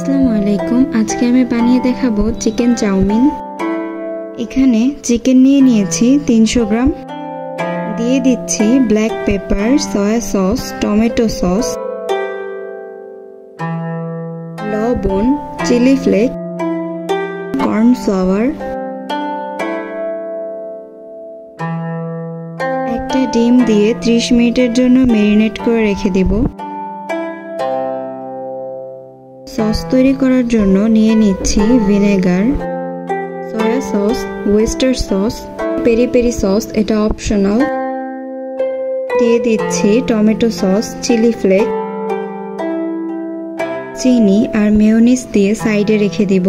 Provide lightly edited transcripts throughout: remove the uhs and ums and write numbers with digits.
আসসালামু আলাইকুম। আজকে আমি বানিয়ে দেখাবো চিকেন চাউমিন। এখানে চিকেন নিয়ে নিয়েছি 300 গ্রাম। দিয়ে দিচ্ছি black pepper, soya sauce, tomato sauce, লবণ, চিলি ফ্লেক্স, কর্নফ্লাওয়ার, একটা ডিম দিয়ে 30 মিনিটের জন্য ম্যারিনেট করে রেখে দিব। সস তৈরি করার জন্য নিয়ে নিচ্ছি vinegar, soy sauce, oyster sauce, peri peri sauce, এটা অপশনাল। দিয়ে দিচ্ছি টমেটো সস, চিলি ফ্লেক্স, চিনি আর মেয়োনিজ দিয়ে সাইডে রেখে দিব।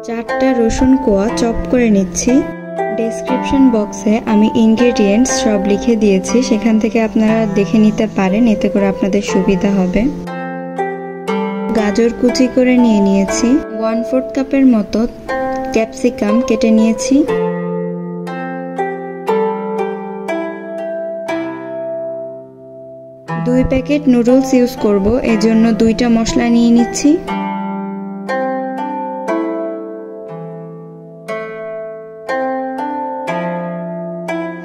চারটা রসুন কোয়া চপ করে নিচ্ছি। ডেসক্রিপশন বক্সে আমি ইনগ্রেডিয়েন্টস সব লিখে দিয়েছি, সেখান থেকে আপনারা দেখে নিতে পারেন, এতে করে আপনাদের সুবিধা হবে। গাজর কুচি করে নিয়ে নিয়েছি। 1/4 কাপের মতো ক্যাপসিকাম কেটে নিয়েছি। দুই প্যাকেট নুডলস ইউজ করব, এজন্য 2টা মশলা নিয়ে নিচ্ছি।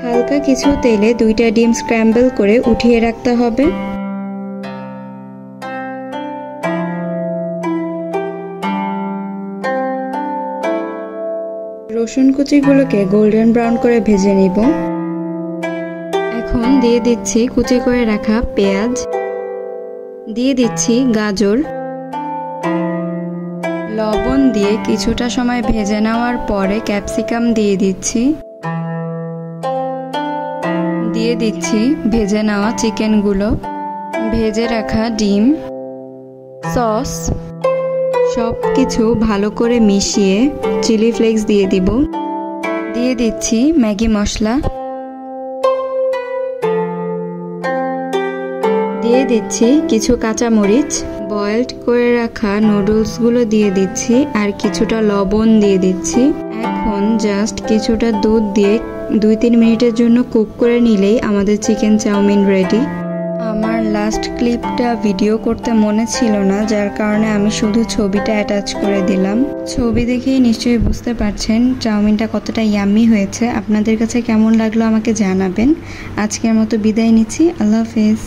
হালকা কিছু তেলে 2টা ডিম স্ক্র্যাম্বল করে উঠিয়ে রাখতে হবে। রসুন কুচিগুলোকে গোল্ডেন ব্রাউন করে ভেজে নিব। এখন দিয়ে দিচ্ছি কুচি করে রাখা পেঁয়াজ, দিয়ে দিচ্ছি গাজর, লবণ দিয়ে কিছুটা সময় ভেজে নেওয়ার পরে ক্যাপসিকাম দিয়ে দিচ্ছি। দিয়ে দিচ্ছি ভেজে নেওয়া চিকেনগুলো, ভেজে রাখা ডিম, সস, সব কিছু ভালো করে মিশিয়ে চিলি ফ্লেক্স দিয়ে দিব। দিয়ে দিচ্ছি ম্যাগি মশলা, দিয়ে দিচ্ছি কিছু কাঁচামরিচ, বয়েলড করে রাখা নুডলসগুলো দিয়ে দিচ্ছি আর কিছুটা লবণ দিয়ে দিচ্ছি। এখন জাস্ট কিছুটা দুধ দিয়ে 2-3 মিনিটের জন্য কুক করে নিলেই আমাদের চিকেন চাউমিন রেডি। আমার লাস্ট ক্লিপটা ভিডিও করতে মনে ছিল না, যার কারণে আমি শুধু ছবিটা অ্যাটাচ করে দিলাম। ছবি দেখেই নিশ্চয়ই বুঝতে পারছেন চাউমিনটা কতটা ইয়াম্মি হয়েছে। আপনাদের কাছে কেমন লাগলো আমাকে জানাবেন। আজকের মতো বিদায় নিচ্ছি। আল্লাহ হাফেজ।